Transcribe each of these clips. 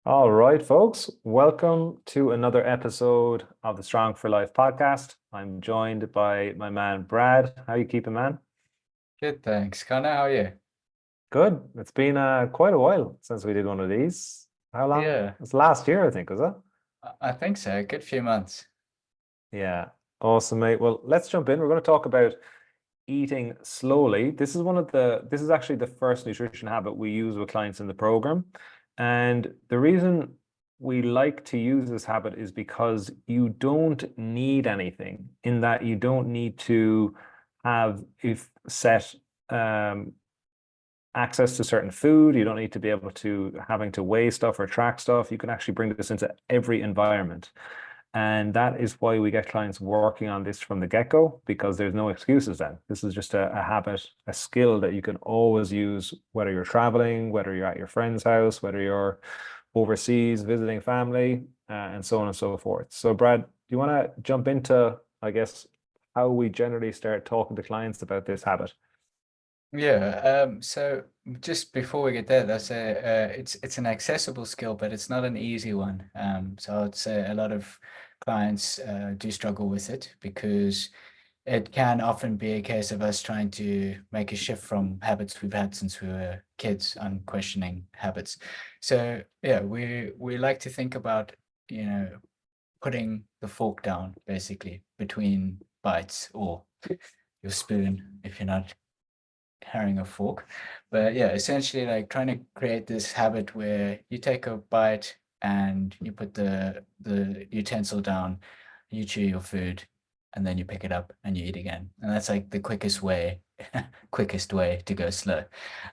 All right, folks, welcome to another episode of the Strong for Life podcast. I'm joined by my man Brad. How you keeping, man? Good, thanks. Connor, how are you? Good. It's been quite a while since we did one of these. How long? Yeah, It's last year, I think, was it? I think so. A good few months. Yeah. Awesome, mate. Well, let's jump in. We're going to talk about eating slowly. This is actually the first nutrition habit we use with clients in the program. And the reason we like to use this habit is because you don't need anything in that you don't need to have if set access to certain food. You don't need to be able to having to weigh stuff or track stuff. You can actually bring this into every environment. And that is why we get clients working on this from the get-go, because there's no excuses then. This is just a habit, a skill that you can always use, whether you're traveling, whether you're at your friend's house, whether you're overseas visiting family, and so on and so forth. So, Brad, do you want to jump into, I guess, how we generally start talking to clients about this habit? So just before we get there, it's an accessible skill, but it's not an easy one. So I'd say a lot of clients do struggle with it because it can often be a case of us trying to make a shift from habits we've had since we were kids on questioning habits. So yeah, we like to think about, putting the fork down basically between bites or your spoon if you're not carrying a fork. But yeah, essentially like trying to create this habit where you take a bite and you put the utensil down, you chew your food, and then you pick it up and you eat again. And that's like the quickest way, quickest way to go slow.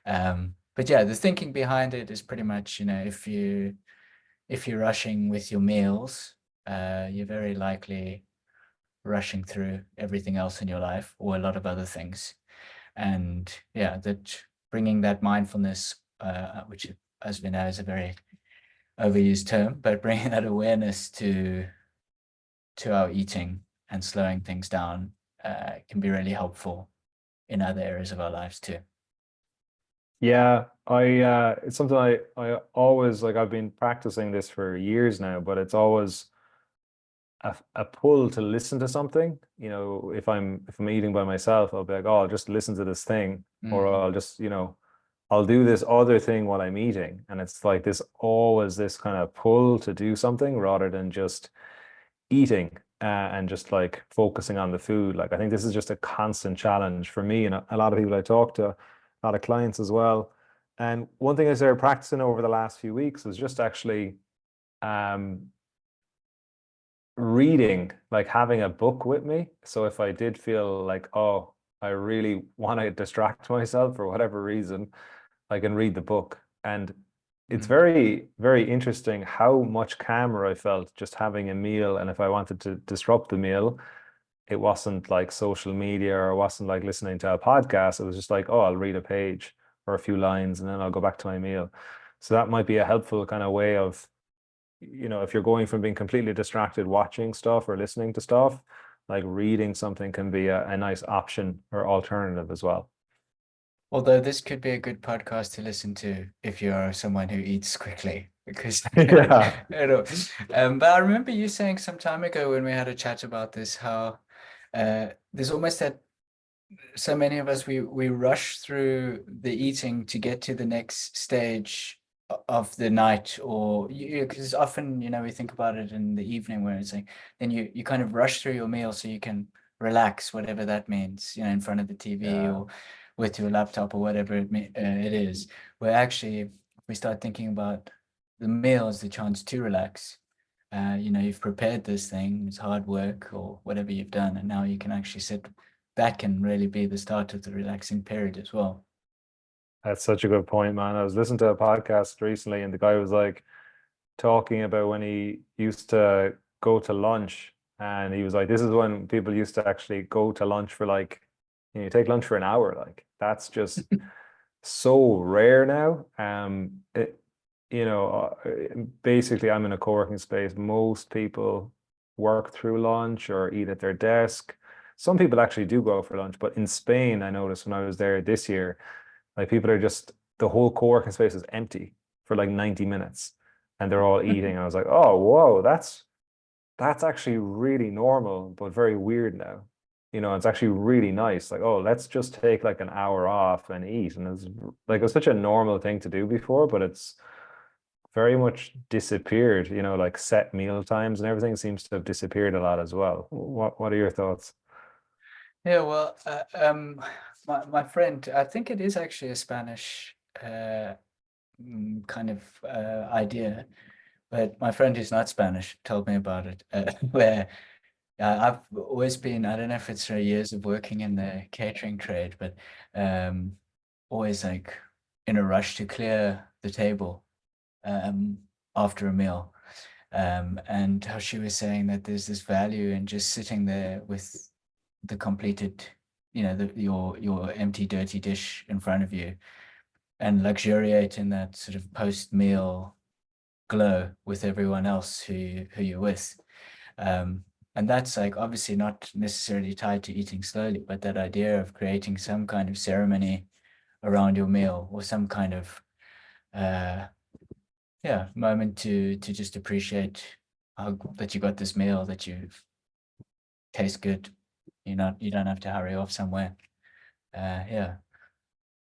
But yeah, the thinking behind it is pretty much, if you're rushing with your meals, you're very likely rushing through everything else in your life or a lot of other things. And yeah, that bringing that mindfulness, which as we know is a very overused term, but bringing that awareness to our eating and slowing things down can be really helpful in other areas of our lives too. Yeah, I it's something I always like. I've been practicing this for years now, but it's always a pull to listen to something. If I'm eating by myself, I'll be like, oh, I'll just listen to this thing, or Mm. I'll just, I'll do this other thing while I'm eating. And it's like this always this kind of pull to do something rather than just eating and just like focusing on the food. Like I think this is just a constant challenge for me and a lot of people I talk to, a lot of clients as well. And one thing I started practicing over the last few weeks was just actually um reading, like having a book with me. So if I did feel like, oh, I really want to distract myself for whatever reason, I can read the book. And it's Mm. very, very interesting how much calmer I felt just having a meal. And if I wanted to disrupt the meal, it wasn't like social media or it wasn't like listening to a podcast. It was just like, oh, I'll read a page or a few lines and then I'll go back to my meal. So that might be a helpful kind of way of, if you're going from being completely distracted watching stuff or listening to stuff, like reading something can be a nice option or alternative as well. Although this could be a good podcast to listen to if you're someone who eats quickly, because Yeah. But I remember you saying some time ago when we had a chat about this, how there's almost that so many of us we rush through the eating to get to the next stage of the night, or because often we think about it in the evening where it's like then you kind of rush through your meal so you can relax, whatever that means, in front of the TV Yeah. or with your laptop or whatever it is, where actually if we start thinking about the meal as the chance to relax. You've prepared this thing, it's hard work or whatever you've done, and now you can actually sit. That can really be the start of the relaxing period as well. That's such a good point, man. I was listening to a podcast recently and the guy was like talking about when he used to go to lunch, and he was like, this is when people used to actually go to lunch for like, you take lunch for an hour. Like that's just so rare now. Basically, I'm in a co-working space. Most people work through lunch or eat at their desk. Some people actually do go out for lunch, but in Spain, I noticed when I was there this year, like people are just the whole co-working space is empty for like 90 minutes. and they're all eating. I was like, oh, whoa, that's actually really normal, but very weird now. It's actually really nice. Like, oh, let's just take like an hour off and eat. And it's like, it was such a normal thing to do before, but it's very much disappeared, like set meal times and everything seems to have disappeared a lot as well. What are your thoughts? Yeah, well, my friend, I think it is actually a Spanish kind of idea, but my friend who's not Spanish told me about it, where I've always been, I don't know if it's through years of working in the catering trade, but um, always like in a rush to clear the table um, after a meal. And how she was saying that there's this value in just sitting there with the completed, your empty, dirty dish in front of you and luxuriate in that sort of post-meal glow with everyone else who you're with. And that's like obviously not necessarily tied to eating slowly, but that idea of creating some kind of ceremony around your meal or some kind of uh moment to just appreciate how that you got this meal, that you taste good. You don't have to hurry off somewhere. Yeah,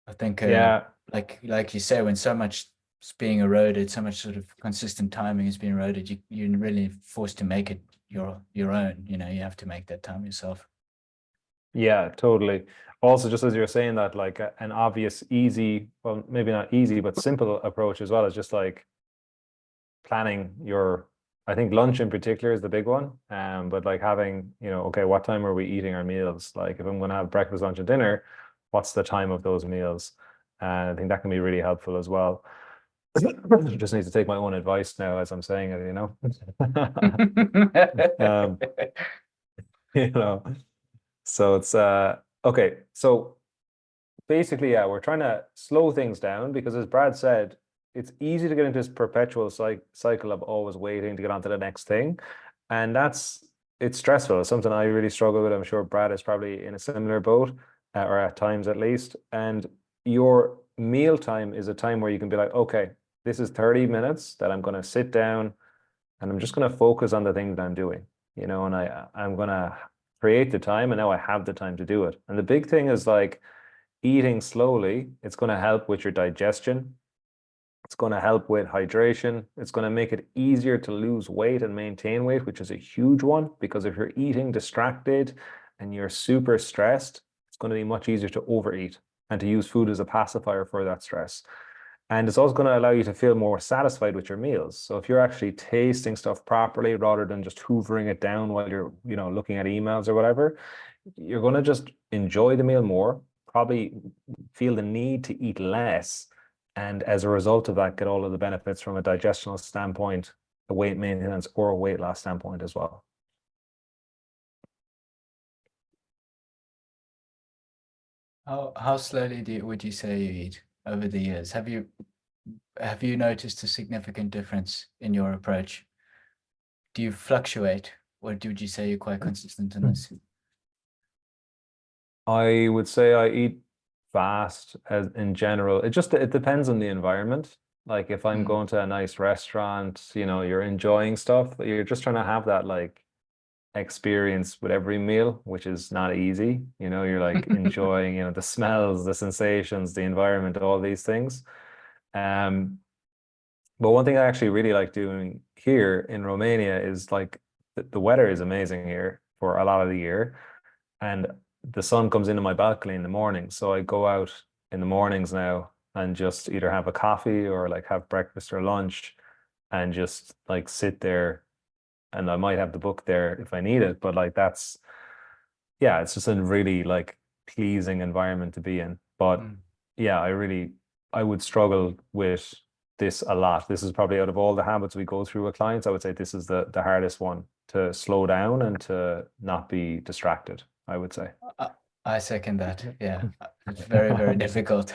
I think Yeah, like you say, when so much is being eroded, so much sort of consistent timing is being eroded, you're really forced to make it your own. You have to make that time yourself. yeah, totally. Also, just as you're saying that, like an obvious, easy, well, maybe not easy, but simple approach as well is just like planning your, I think lunch in particular is the big one. But like having, okay, what time are we eating our meals? Like if I'm going to have breakfast, lunch, and dinner, what's the time of those meals? And I think that can be really helpful as well. Just need to take my own advice now as I'm saying it. Um, you know. So it's okay. So basically, yeah, we're trying to slow things down because as Brad said, it's easy to get into this perpetual cycle of always waiting to get on to the next thing. And it's stressful. It's something I really struggle with. I'm sure Brad is probably in a similar boat, or at times at least. And your meal time is a time where you can be like, okay, this is 30 minutes that I'm going to sit down and I'm just going to focus on the things that I'm doing, and I'm going to create the time and now I have the time to do it. And the big thing is like eating slowly, it's going to help with your digestion. It's going to help with hydration. It's going to make it easier to lose weight and maintain weight, which is a huge one because if you're eating distracted and you're super stressed, it's going to be much easier to overeat and to use food as a pacifier for that stress. And it's also going to allow you to feel more satisfied with your meals. So if you're actually tasting stuff properly rather than just hoovering it down while you're, looking at emails or whatever, you're going to just enjoy the meal more, probably feel the need to eat less. And as a result of that, get all of the benefits from a digestional standpoint, a weight maintenance or a weight loss standpoint as well. How slowly would you say you eat over the years? Have you noticed a significant difference in your approach? Do you fluctuate, or would you say you're quite consistent in this? I would say I eat fast as in general. It depends on the environment. Like if I'm Mm. going to a nice restaurant, you're enjoying stuff, you're just trying to have that like experience with every meal, which is not easy. You're like enjoying, the smells, the sensations, the environment, all these things. Um, but one thing I actually really like doing here in Romania is like the weather is amazing here for a lot of the year. And the sun comes into my balcony in the morning. So I go out in the mornings now and just either have a coffee or like have breakfast or lunch and just like sit there and I might have the book there if I need it. But like yeah, it's just a really like pleasing environment to be in. But Mm. yeah, I would struggle with this a lot. This is probably out of all the habits we go through with clients, I would say this is the hardest one to slow down and to not be distracted, I would say. I, I second that. Yeah, it's very, very difficult.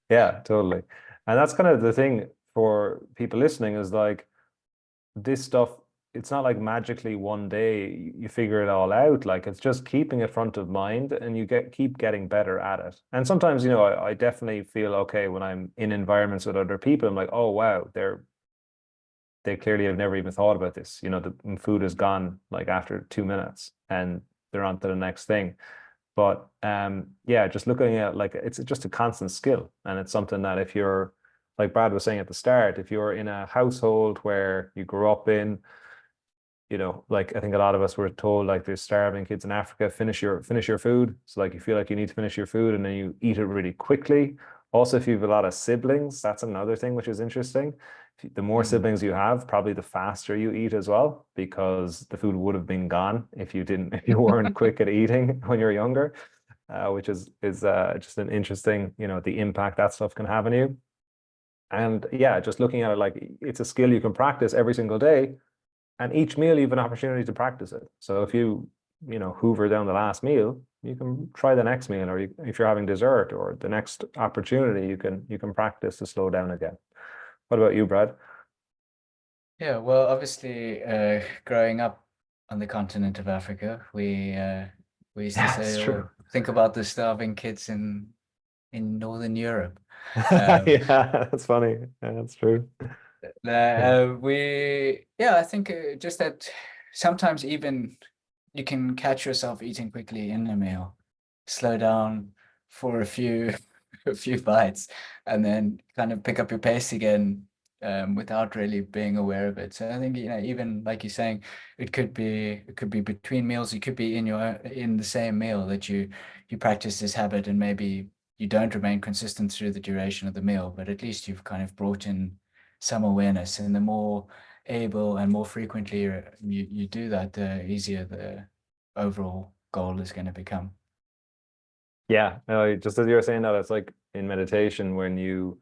Yeah, totally. And that's kind of the thing for people listening is like this stuff it's not like magically one day you figure it all out. Like it's just keeping it front of mind and you keep getting better at it. And sometimes, I definitely feel okay when I'm in environments with other people. I'm like, oh wow, they clearly have never even thought about this. The food is gone like after 2 minutes and they're on to the next thing. But yeah, just looking at like it's just a constant skill. And it's something that if you're like Brad was saying at the start, if you're in a household where you grew up in, like I think a lot of us were told like there's starving kids in Africa, finish your food. So like you feel like you need to finish your food and then you eat it really quickly. Also, if you have a lot of siblings, that's another thing which is interesting. The more Mm. siblings you have, probably the faster you eat as well, because the food would have been gone if you weren't quick at eating when you're younger, which is just an interesting, the impact that stuff can have on you. And yeah, just looking at it like it's a skill you can practice every single day, and each meal you have an opportunity to practice it. So if hoover down the last meal, you can try the next meal, or if you're having dessert or the next opportunity, you can practice to slow down again. What about you, Brad? Yeah, well, obviously, growing up on the continent of Africa, we used to Yeah, say, it's "Oh, true. think about the starving kids in Northern Europe." Um, Yeah, that's funny. Yeah, that's true. Yeah. yeah, I think just that sometimes even you can catch yourself eating quickly in a meal, slow down for a few a few bites, and then kind of pick up your pace again without really being aware of it. So I think even like you're saying, it could be between meals, it could be in the same meal that you practice this habit, and maybe you don't remain consistent through the duration of the meal, but at least you've kind of brought in some awareness, and the more able and more frequently you do that, the easier the overall goal is going to become. Yeah, no, just as you were saying that, it's like in meditation when you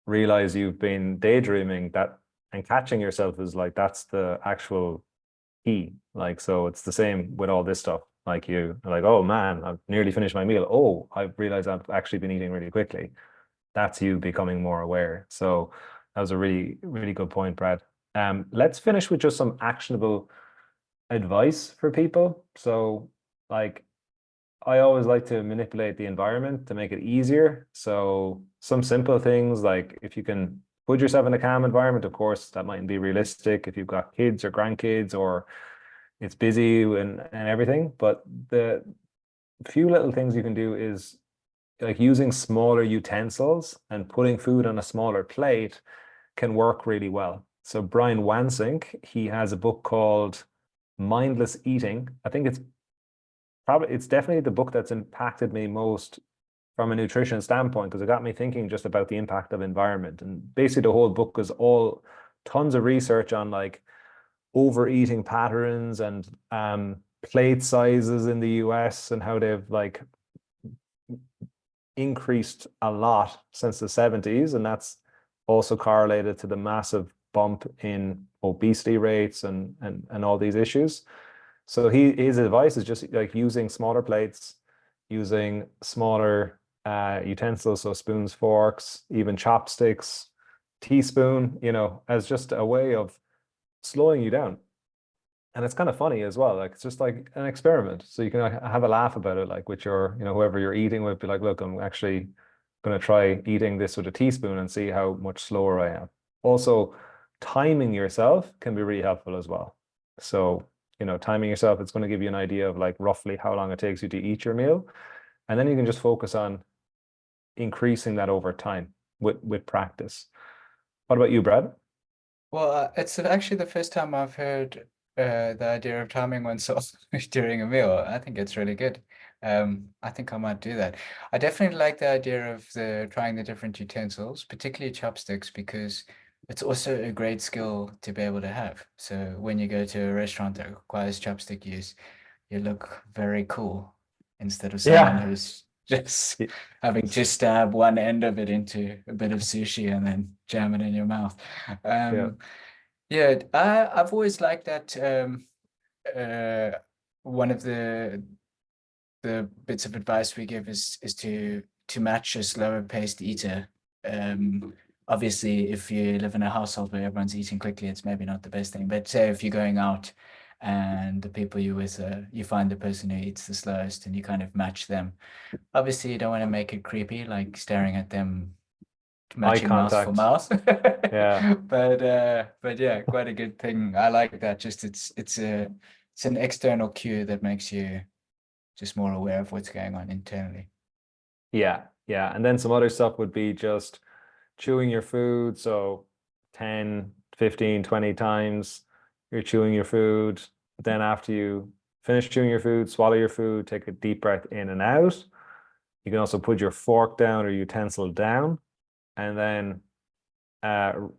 realize you've been daydreaming that and catching yourself is like that's the actual key. Like, so it's the same with all this stuff. Like you are like, oh man, I've nearly finished my meal. Oh, I've realized I've actually been eating really quickly. That's you becoming more aware. So that was a really, really good point, Brad. Let's finish with just some actionable advice for people. So, like, I always like to manipulate the environment to make it easier. So, some simple things like if you can put yourself in a calm environment, of course, that mightn't be realistic if you've got kids or grandkids or it's busy and everything. But the few little things you can do is like using smaller utensils and putting food on a smaller plate can work really well. So Brian Wansink, he has a book called Mindless Eating. I think it's definitely the book that's impacted me most from a nutrition standpoint because it got me thinking just about the impact of environment. And basically the whole book is all tons of research on like overeating patterns and plate sizes in the US and how they've like increased a lot since the 70s, and that's also correlated to the massive bump in obesity rates and all these issues. So his advice is just like using smaller plates, using smaller utensils, so spoons, forks, even chopsticks, teaspoon, as just a way of slowing you down. And it's kind of funny as well. Like it's just like an experiment. So you can have a laugh about it, like with your, whoever you're eating with, be like, look, I'm actually going to try eating this with a teaspoon and see how much slower I am. Also, timing yourself can be really helpful as well. So, timing yourself, it's going to give you an idea of like roughly how long it takes you to eat your meal. And then you can just focus on increasing that over time with practice. What about you, Brad? Well, it's actually the first time I've heard the idea of timing oneself during a meal. I think it's really good. I think I might do that. I definitely like the idea of the trying the different utensils, particularly chopsticks, because it's also a great skill to be able to have. So when you go to a restaurant that requires chopstick use, you look very cool instead of someone Yeah. who's just Y- having to stab one end of it into a bit of sushi and then jam it in your mouth. Yeah. Yeah, I've always liked that. Uh, One of the bits of advice we give is to match a slower paced eater. Obviously, if you live in a household where everyone's eating quickly, it's maybe not the best thing. But say if you're going out and the people you're with, you find the person who eats the slowest and you kind of match them. Obviously, you don't want to make it creepy, like staring at them, Eye matching mouse for contact. mouse. Yeah. But yeah, quite a good thing. I like that. Just it's an external cue that makes you just more aware of what's going on internally. Yeah. Yeah. And then some other stuff would be just chewing your food. So 10, 15, 20 times you're chewing your food. Then after you finish chewing your food, swallow your food, take a deep breath in and out. You can also put your fork down or utensil down and then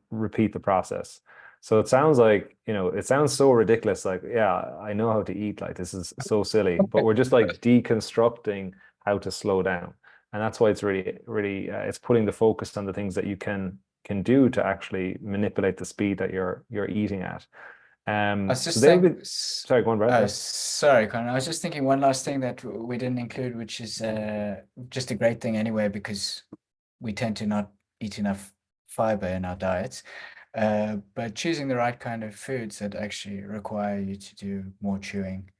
repeat the process. So it sounds like, it sounds so ridiculous. Like, yeah, I know how to eat. Like, this is so silly, but we're just like deconstructing how to slow down. And that's why it's really, really, it's putting the focus on the things that you can do to actually manipulate the speed that you're eating at. I was So just they would saying, be, sorry, go on, Brad. oh, Yeah. sorry, Connor. I was just thinking one last thing that we didn't include, which is just a great thing anyway, because we tend to not eat enough fiber in our diets. But choosing the right kind of foods that actually require you to do more chewing,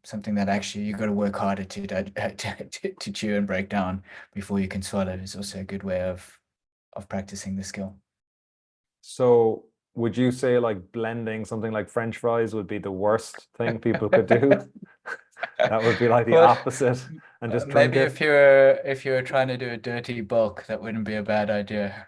something that actually you got to work harder to chew and break down before you can swallow is also a good way of practicing the skill. So would you say like blending something like French fries would be the worst thing people could do? That would be like the Well, opposite and just drink maybe it. if you're trying to do a dirty bulk, that wouldn't be a bad idea.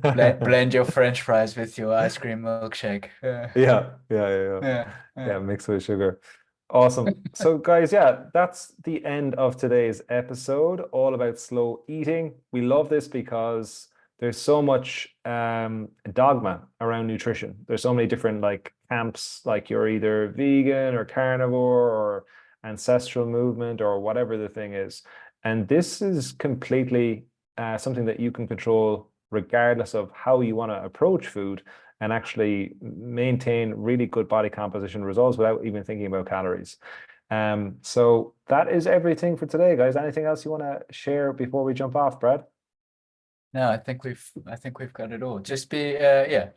Blend your French fries with your ice cream milkshake. Yeah, yeah, yeah, yeah. Yeah, Yeah, yeah. mix with sugar. Awesome. So, guys, yeah, that's the end of today's episode, all about slow eating. We love this because there's so much dogma around nutrition. There's so many different like camps, like you're either vegan or carnivore or ancestral movement or whatever the thing is. And this is completely something that you can control regardless of how you want to approach food and actually maintain really good body composition results without even thinking about calories. So that is everything for today, guys. Anything else you want to share before we jump off, Brad? No, I think we've got it all. Just be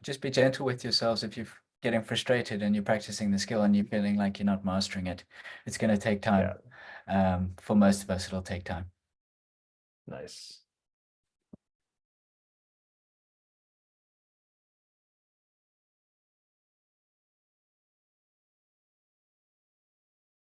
just be gentle with yourselves if you're getting frustrated and you're practicing the skill and you're feeling like you're not mastering it. It's going to take Yeah, time. For most of us, it'll take time. nice.